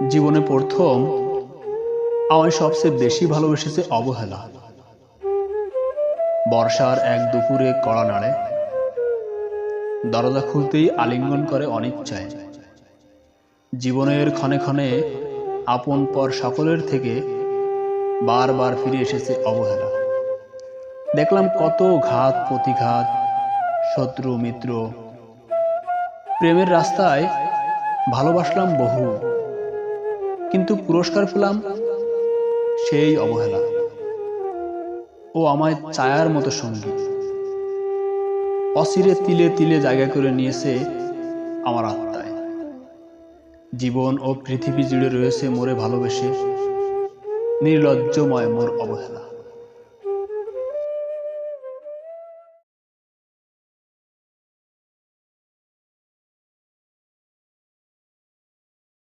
জীবনে প্রথম আমায় সবচেয়ে বেশি ভালোবেসেছে অবহেলা। বর্ষার এক দুপুরে কড়া নাড়ে, দরজা খুলতেই আলিঙ্গন করে অনিচ্ছায়। জীবনের ক্ষণে ক্ষণে আপন পর সকলের থেকে বারবার ফিরে এসেছে অবহেলা। দেখলাম কত ঘাত প্রতিঘাত, শত্রু মিত্র। প্রেমের রাস্তায় ভালোবাসলাম বহু, কিন্তু পুরস্কার পেলাম সেই অবহেলা। ও আমায় ছায়ার মতো সঙ্গী, অচিরে তিলে তিলে জায়গা করে নিয়েছে আমার আত্মায়। জীবন ও পৃথিবী জুড়ে রয়েছে মোরে ভালোবেসে, নির্লজ্জময় মোর অবহেলা।